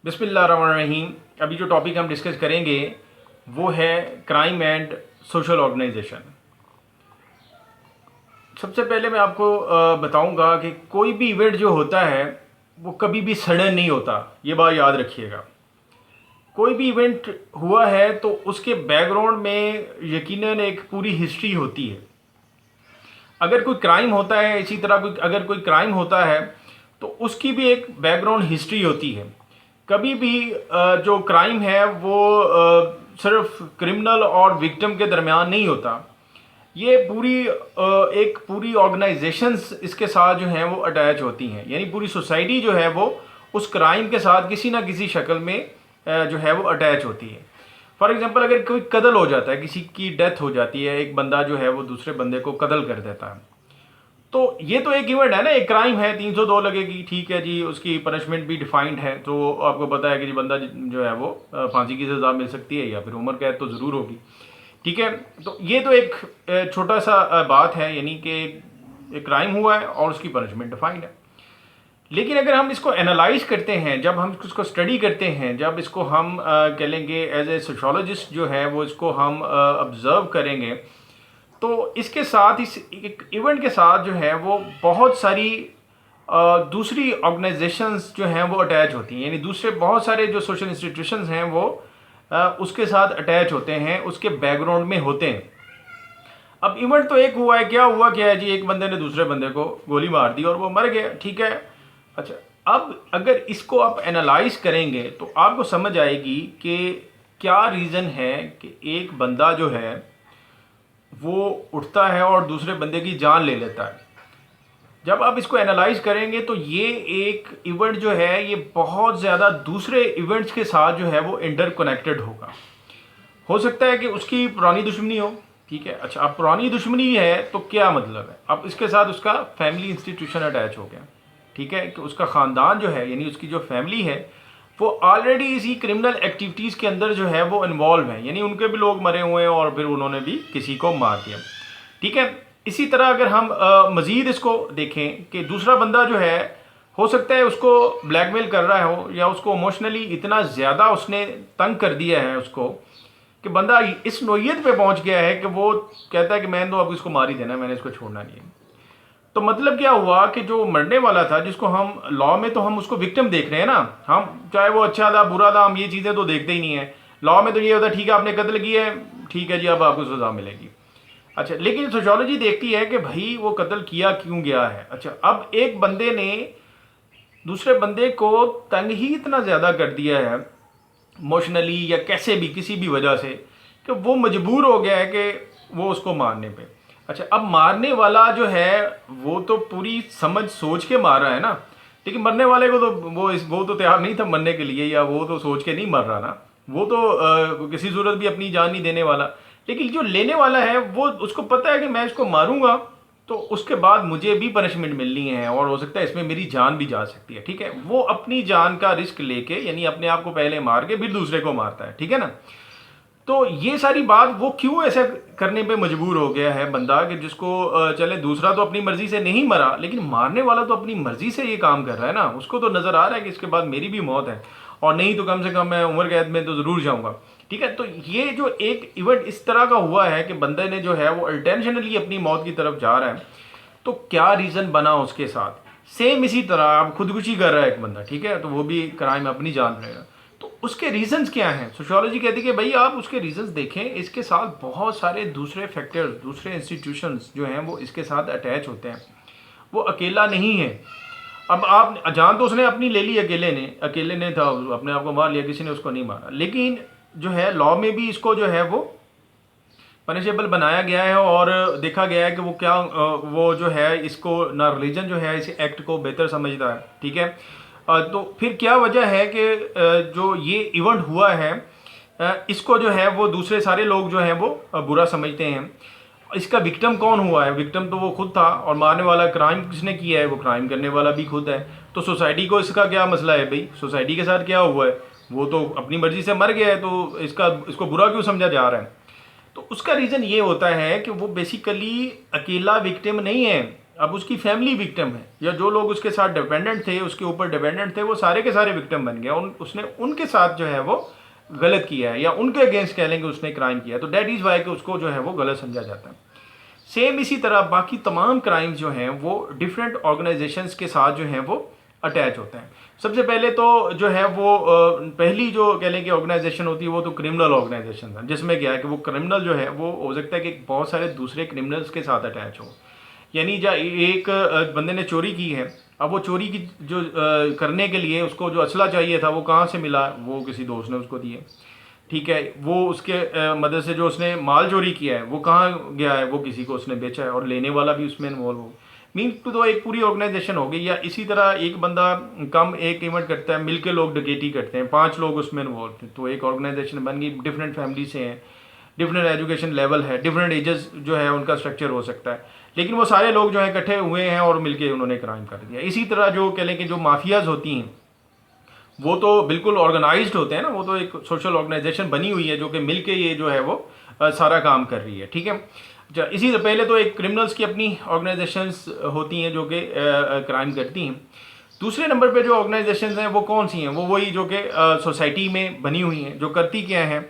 बिस्मिल्लाहिर्रहमानिर्रहीम। अभी जो टॉपिक हम डिस्कस करेंगे वो है क्राइम एंड सोशल ऑर्गेनाइजेशन। सबसे पहले मैं आपको बताऊंगा कि कोई भी इवेंट जो होता है वो कभी भी सडन नहीं होता, ये बात याद रखिएगा। कोई भी इवेंट हुआ है तो उसके बैकग्राउंड में यकीनन एक पूरी हिस्ट्री होती है। अगर कोई क्राइम होता है, इसी तरह अगर कोई क्राइम होता है तो उसकी भी एक बैकग्राउंड हिस्ट्री होती है। कभी भी जो क्राइम है वो सिर्फ क्रिमिनल और विक्टिम के दरमियान नहीं होता। ये एक पूरी ऑर्गेनाइजेशंस इसके साथ जो हैं वो अटैच होती हैं, यानी पूरी सोसाइटी जो है वो उस क्राइम के साथ किसी ना किसी शक्ल में जो है वो अटैच होती है। फॉर एग्जांपल, अगर कोई कत्ल हो जाता है, किसी की डेथ हो जाती है, एक बंदा जो है वो दूसरे बंदे को कत्ल कर देता है, तो ये तो एक इवेंट है ना, एक क्राइम है, 302 लगेगी, ठीक है जी। उसकी पनिशमेंट भी डिफाइंड है, तो आपको पता है कि जी बंदा जो है वो फांसी की सज़ा मिल सकती है या फिर उम्र कैद तो ज़रूर होगी, ठीक है। तो ये तो एक छोटा सा बात है, यानी कि एक क्राइम हुआ है और उसकी पनिशमेंट डिफाइंड है। लेकिन अगर हम इसको एनालाइज करते हैं, जब हम इसको स्टडी करते हैं, जब इसको हम कह लेंगे एज ए सोशोलॉजिस्ट जो है वो इसको हम ऑब्ज़र्व करेंगे, तो इसके साथ इस एक इवेंट के साथ जो है वो बहुत सारी दूसरी ऑर्गेनाइजेशंस जो हैं वो अटैच होती हैं, यानी दूसरे बहुत सारे जो सोशल इंस्टीट्यूशंस हैं वो उसके साथ अटैच होते हैं, उसके बैकग्राउंड में होते हैं। अब इवेंट तो एक हुआ है, क्या है जी, एक बंदे ने दूसरे बंदे को गोली मार दी और वो मर गया, ठीक है। अच्छा, अब अगर इसको आप एनालाइज करेंगे तो आपको समझ आएगी कि क्या रीज़न है कि एक बंदा जो है वो उठता है और दूसरे बंदे की जान ले लेता है। जब आप इसको एनालाइज करेंगे तो ये एक इवेंट जो है ये बहुत ज़्यादा दूसरे इवेंट्स के साथ जो है वो इंटरकनेक्टेड होगा। हो सकता है कि उसकी पुरानी दुश्मनी हो, ठीक है। अच्छा, अब पुरानी दुश्मनी है तो क्या मतलब है, अब इसके साथ उसका फैमिली इंस्टीट्यूशन अटैच हो गया, ठीक है, कि उसका ख़ानदान जो है, यानी उसकी जो फैमिली है वो ऑलरेडी इसी क्रिमिनल एक्टिविटीज़ के अंदर जो है वो इन्वॉल्व हैं, यानी उनके भी लोग मरे हुए हैं और फिर उन्होंने भी किसी को मार दिया, ठीक है। इसी तरह अगर हम मज़ीद इसको देखें कि दूसरा बंदा जो है हो सकता है उसको ब्लैकमेल कर रहा हो या उसको इमोशनली इतना ज़्यादा उसने तंग कर दिया है उसको कि बंदा इस नोयत पे पहुंच गया है कि वो कहता है कि मैंने तो अब इसको मार ही देना है, मैंने इसको छोड़ना नहीं है। तो मतलब क्या हुआ कि जो मरने वाला था, जिसको हम लॉ में तो हम उसको विक्टिम देख रहे हैं ना, हम चाहे वो अच्छा था बुरा था, हम ये चीज़ें तो देखते ही नहीं है। लॉ में तो ये होता है ठीक है आपने कत्ल किया है, ठीक है जी, अब आपको सज़ा मिलेगी। अच्छा, लेकिन सोशियोलॉजी देखती है कि भाई वो कत्ल किया क्यों गया है। अच्छा, अब एक बंदे ने दूसरे बंदे को तंग ही इतना ज़्यादा कर दिया है इमोशनली या कैसे भी किसी भी वजह से कि वो मजबूर हो गया है कि वो उसको मारने पे। अच्छा, अब मारने वाला जो है वो तो पूरी समझ सोच के मार रहा है ना, लेकिन मरने वाले को तो वो तो तैयार नहीं था मरने के लिए, या वो तो सोच के नहीं मर रहा ना, वो तो किसी सूरत भी अपनी जान नहीं देने वाला। लेकिन जो लेने वाला है वो उसको पता है कि मैं इसको मारूंगा तो उसके बाद मुझे भी पनिशमेंट मिलनी है और हो सकता है इसमें मेरी जान भी जा सकती है, ठीक है। वो अपनी जान का रिस्क लेके, यानी अपने आप को पहले मार के फिर दूसरे को मारता है, ठीक है ना। तो ये सारी बात वो क्यों ऐसा करने पे मजबूर हो गया है बंदा कि जिसको चले दूसरा तो अपनी मर्जी से नहीं मरा, लेकिन मारने वाला तो अपनी मर्जी से ये काम कर रहा है ना, उसको तो नज़र आ रहा है कि इसके बाद मेरी भी मौत है और नहीं तो कम से कम मैं उम्र कैद में तो ज़रूर जाऊँगा, ठीक है। तो ये जो एक इवेंट इस तरह का हुआ है कि बंदे ने जो है वो इंटेंशनली अपनी मौत की तरफ जा रहा है, तो क्या रीज़न बना उसके साथ। सेम इसी तरह अब खुदकुशी कर रहा है एक बंदा, ठीक है, तो वो भी क्राइम अपनी जान लेगा। तो उसके रीजंस क्या हैं, सोशियोलॉजी कहती है कि भाई आप उसके रीजंस देखें, इसके साथ बहुत सारे दूसरे फैक्टर्स, दूसरे इंस्टीट्यूशंस जो हैं वो इसके साथ अटैच होते हैं, वो अकेला नहीं है। अब आप जान तो उसने अपनी ले ली, अकेले ने था, अपने आप को मार लिया, किसी ने उसको नहीं मारा, लेकिन जो है लॉ में भी इसको जो है वो पनिशेबल बनाया गया है और देखा गया है कि वो क्या वो जो है इसको ना रिलीजन जो है इस एक्ट को बेहतर समझता है, ठीक है। तो फिर क्या वजह है कि जो ये इवेंट हुआ है इसको जो है वो दूसरे सारे लोग जो हैं वो बुरा समझते हैं। इसका विक्टिम कौन हुआ है, विक्टिम तो वो खुद था, और मारने वाला क्राइम किसने किया है, वो क्राइम करने वाला भी खुद है। तो सोसाइटी को इसका क्या मसला है भाई, सोसाइटी के साथ क्या हुआ है, वो तो अपनी मर्जी से मर गया है, तो इसको बुरा क्यों समझा जा रहा है। तो उसका रीज़न ये होता है कि वो बेसिकली अकेला विक्टिम नहीं है। अब उसकी फैमिली विक्टिम है, या जो लोग उसके साथ डिपेंडेंट थे, उसके ऊपर डिपेंडेंट थे, वो सारे के सारे विक्टिम बन गए और उसने उनके साथ जो है वो गलत किया है, या उनके अगेंस्ट कह लेंगे उसने क्राइम किया है, तो दैट इज़ वाई कि उसको जो है वो गलत समझा जाता है। सेम इसी तरह बाकी तमाम क्राइम्स जो हैं वो डिफरेंट ऑर्गेनाइजेशंस के साथ जो हैं वो अटैच होते हैं। सबसे पहले तो जो है वो पहली जो कह लें कि ऑर्गेनाइजेशन होती है वो तो क्रिमिनल ऑर्गेनाइजेशन है, जिसमें क्या है कि वो क्रिमिनल जो है वो हो सकता है कि बहुत सारे दूसरे क्रिमिनल्स के साथ अटैच हो। यानी जो एक बंदे ने चोरी की है, अब वो चोरी की जो करने के लिए उसको जो असला चाहिए था वो कहाँ से मिला, वो किसी दोस्त ने उसको दिए, ठीक है। वो उसके मदद से जो उसने माल चोरी किया है वो कहाँ गया है, वो किसी को उसने बेचा है और लेने वाला भी उसमें इन्वॉल्व हो। मीन तो एक पूरी ऑर्गेनाइजेशन हो गई। या इसी तरह एक बंदा कम एक इवेंट करता है, मिलके लोग डकैती करते हैं, 5 लोग उसमें इन्वॉल्व हैं, तो एक ऑर्गेनाइजेशन बन गई। डिफरेंट फैमिली से हैं, डिफरेंट एजुकेशन लेवल है, डिफरेंट एजेस जो है उनका स्ट्रक्चर हो सकता है, लेकिन वो सारे लोग जो है इकट्ठे हुए हैं और मिलके उन्होंने क्राइम कर दिया। इसी तरह जो कह लें कि जो माफियाज होती हैं वो तो बिल्कुल ऑर्गेनाइज्ड होते हैं ना, वो तो एक सोशल ऑर्गेनाइजेशन बनी हुई है जो कि मिलके ये जो है वो सारा काम कर रही है, ठीक है। अच्छा, इसी से पहले तो एक क्रिमिनल्स की अपनी ऑर्गेनाइजेशंस होती हैं जो कि क्राइम करती हैं। दूसरे नंबर पे जो ऑर्गेनाइजेशंस हैं वो कौन सी हैं, वो वही जो कि सोसाइटी में बनी हुई हैं, जो करती क्या हैं,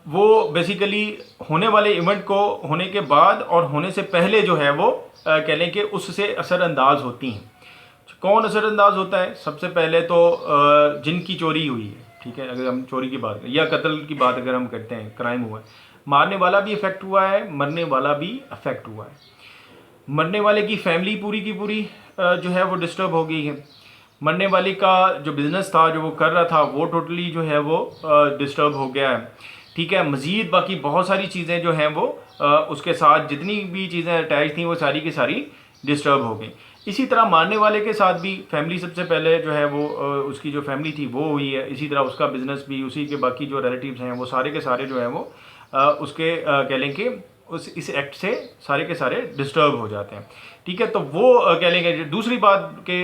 वो बेसिकली होने वाले इवेंट को होने के बाद और होने से पहले जो है वो कह लें कि उससे असरअंदाज होती हैं। कौन असरअंदाज होता है? सबसे पहले तो जिनकी चोरी हुई है, ठीक है, अगर हम चोरी की बात करें या कत्ल की बात अगर हम करते हैं, क्राइम हुआ है, मारने वाला भी अफेक्ट हुआ है, मरने वाला भी अफेक्ट हुआ है। मरने वाले की फैमिली पूरी की पूरी जो है वो डिस्टर्ब हो गई है। मरने वाले का जो बिज़नेस था, जो वो कर रहा था, वो टोटली जो है वो डिस्टर्ब हो गया है, ठीक है। मज़ीद बाकी बहुत सारी चीज़ें जो हैं वो उसके साथ जितनी भी चीज़ें अटैच थी वो सारी की सारी डिस्टर्ब हो गई। इसी तरह मारने वाले के साथ भी फैमिली सबसे पहले जो है वो उसकी जो फैमिली थी वो हुई है। इसी तरह उसका बिज़नेस भी, उसी के बाकी जो रिलेटिव्स हैं वो सारे के सारे जो हैं वो उसके कह लें कि उस इस एक्ट से सारे के सारे डिस्टर्ब हो जाते हैं, ठीक है। तो वो कह लेंगे। दूसरी बात कि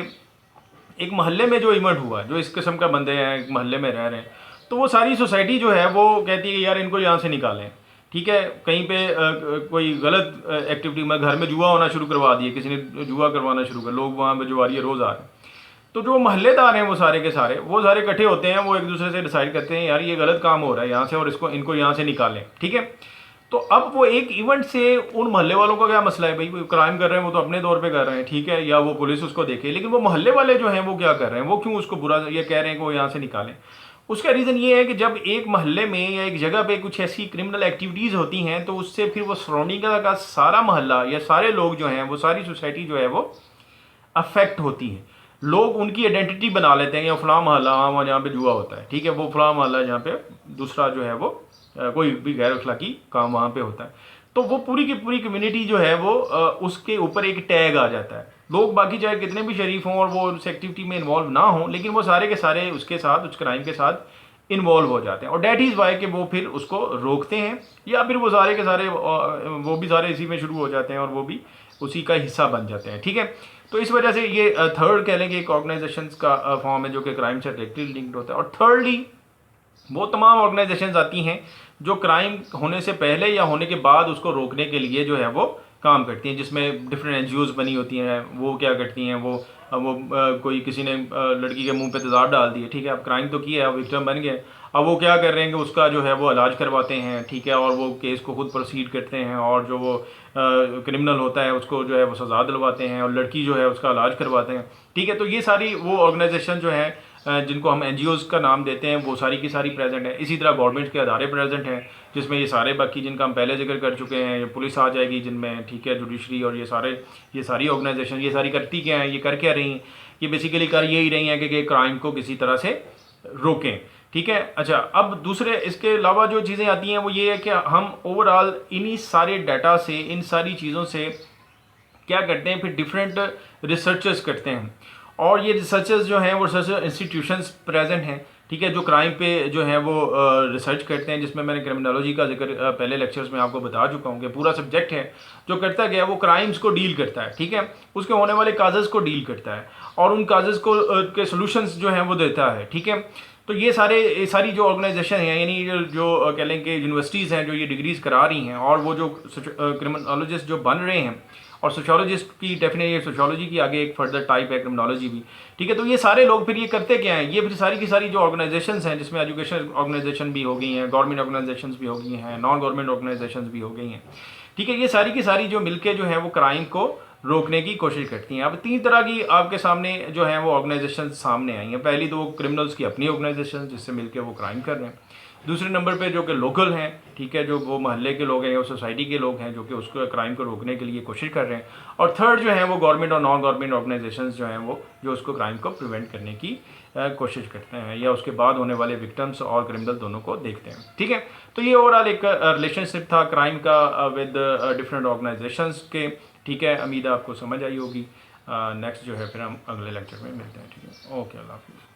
एक मोहल्ले में जो इवेंट हुआ, जो इस किस्म का बंदे हैं एक मोहल्ले में रह रहे हैं, तो वो सारी सोसाइटी जो है वो कहती है कि यार इनको यहाँ से निकालें, ठीक है। कहीं पे कोई गलत एक्टिविटी में घर में जुआ होना शुरू करवा दिए, किसी ने जुआ करवाना शुरू कर, लोग वहाँ पे जुआरी है, रोज़ आ रहे हैं। तो जो मोहल्लेदार हैं वो सारे के सारे वो सारे इकट्ठे होते हैं, वो एक दूसरे से डिसाइड करते हैं यार ये गलत काम हो रहा है यहाँ से और इसको इनको यहाँ से निकालें, ठीक है। तो अब वो एक इवेंट से उन मोहल्ले वालों का क्या मसला है भाई, वो क्राइम कर रहे हैं वो तो अपने तौर पे कर रहे हैं, ठीक है, या वो पुलिस उसको देखे, लेकिन वो मोहल्ले वाले जो हैं वो क्या कर रहे हैं, वो क्यों उसको बुरा ये कह रहे हैं कि वो यहाँ से निकालें। उसका रीज़न ये है कि जब एक मोहल्ले में या एक जगह पे कुछ ऐसी क्रिमिनल एक्टिविटीज़ होती हैं तो उससे फिर वो सराउंडिंग का सारा मोहल्ला या सारे लोग जो हैं वो सारी सोसाइटी जो है वो अफेक्ट होती है। लोग उनकी आइडेंटिटी बना लेते हैं, या फलां मोहल्ला वहाँ जहाँ पे जुआ होता है, ठीक है, वो फलां मोहल्ला जहाँ पे दूसरा जो है वो कोई भी गैर अखलाकी काम वहाँ पे होता है, तो वो पूरी की पूरी कम्युनिटी जो है वो उसके ऊपर एक टैग आ जाता है। लोग बाकी चाहे कितने भी शरीफ हों और वो उस एक्टिविटी में इन्वॉल्व ना हों, लेकिन वो सारे के सारे उसके साथ उस क्राइम के साथ इन्वॉल्व हो जाते हैं, और डैट इज़ वाई कि वो फिर उसको रोकते हैं, या फिर वो सारे के सारे वो भी सारे इसी में शुरू हो जाते हैं और वो भी उसी का हिस्सा बन जाते हैं, ठीक है। तो इस वजह से ये थर्ड कह लेंगे एक ऑर्गेनाइजेशन का फॉर्म है जो कि क्राइम से डायरेक्टली लिंक्ड होता है। और थर्डली वो तमाम ऑर्गेनाइजेशंस आती हैं जो क्राइम होने से पहले या होने के बाद उसको रोकने के लिए जो है वो काम करती हैं, जिसमें डिफरेंट एनजीओज बनी होती हैं। वो क्या करती हैं, वो कोई किसी ने लड़की के मुंह पे तेज़ाब डाल दिए, ठीक है, अब क्राइम तो किया है, विक्टिम बन गए, अब वो क्या कर रहे हैं कि उसका जो है वो इलाज करवाते हैं, ठीक है, और वो केस को खुद प्रोसीड करते हैं, और जो वो क्रिमिनल होता है उसको जो है वो सज़ा दिलवाते हैं, और लड़की जो है उसका इलाज करवाते हैं, ठीक है। तो ये सारी वो ऑर्गेनाइजेशन जो है जिनको हम एनजीओज़ का नाम देते हैं वो सारी की सारी प्रेजेंट है। इसी तरह गवर्नमेंट के अदारे प्रेजेंट हैं जिसमें ये सारे बाकी जिनका हम पहले जिक्र कर चुके हैं, ये पुलिस आ जाएगी जिनमें, ठीक है, जुडिशरी, और ये सारी ऑर्गेनाइजेशन ये सारी करती क्या हैं, ये कर क्या रही हैं, ये बेसिकली कर यही रही हैं कि क्राइम को किसी तरह से रोकें, ठीक है। अच्छा, अब दूसरे इसके अलावा जो चीज़ें आती हैं वो ये है कि हम ओवरऑल इन्हीं सारे डाटा से, इन सारी चीज़ों से क्या करते हैं, फिर डिफरेंट रिसर्चेस करते हैं, और ये रिसर्चर्स जो हैं वो रिसर्च इंस्टीट्यूशंस प्रेजेंट हैं, ठीक है, जो क्राइम पे जो है वो रिसर्च करते हैं, जिसमें मैंने क्रिमिनोलॉजी का जिक्र पहले लेक्चर्स में आपको बता चुका हूँ कि पूरा सब्जेक्ट है जो करता गया वो क्राइम्स को डील करता है, ठीक है, उसके होने वाले काजेज़ को डील करता है, और उन काजेज़ को के सोल्यूशंस जो हैं वो देता है, ठीक है। तो ये सारी जो ऑर्गेनाइजेशन हैं, यानी जो कह लें कि यूनिवर्सिटीज़ हैं जो ये डिग्रीज़ करा रही हैं, और वो जो क्रिमिनोलॉजिस्ट जो बन रहे हैं और सोशियोलॉजिस्ट की डेफिनेटली सोशियोलॉजी की आगे एक फर्दर टाइप है क्रिमिनोलॉजी भी, ठीक है। तो ये सारे लोग फिर ये करते क्या हैं, ये फिर सारी की सारी जो ऑर्गेनाइजेशंस हैं, जिसमें एजुकेशन ऑर्गेनाइजेशन भी हो गई हैं, गवर्नमेंट ऑर्गेनाइजेशंस भी हो गई हैं, नॉन गवर्नमेंट ऑर्गेनाइजेशंस भी हो गई हैं, ठीक है, ये सारी की सारी जो मिलके जो है वो क्राइम को रोकने की कोशिश करती हैं। अब 3 तरह की आपके सामने जो है वो ऑर्गेनाइजेशन सामने आई हैं। पहली तो क्रिमिनल्स की अपनी ऑर्गेनाइजेशन जिससे मिलके वो क्राइम कर रहे हैं। दूसरे नंबर पे जो कि लोकल हैं, ठीक है, जो वो मोहल्ले के लोग हैं या सोसाइटी के लोग हैं जो कि उसको क्राइम को रोकने के लिए कोशिश कर रहे हैं। और थर्ड जो है वो गवर्नमेंट और नॉन गवर्नमेंट ऑर्गेनाइजेशंस जो हैं वो जो उसको क्राइम को प्रिवेंट करने की कोशिश करते हैं या उसके बाद होने वाले विक्टिम्स और क्रिमिनल दोनों को देखते हैं, ठीक है। तो ये ओवरऑल एक रिलेशनशिप था क्राइम का विद डिफरेंट ऑर्गेनाइजेशंस के, ठीक है। उम्मीद है आपको समझ आई होगी। नेक्स्ट जो है फिर हम अगले लेक्चर में मिलते हैं, ठीक है। ओके, अल्लाह हाफिज़।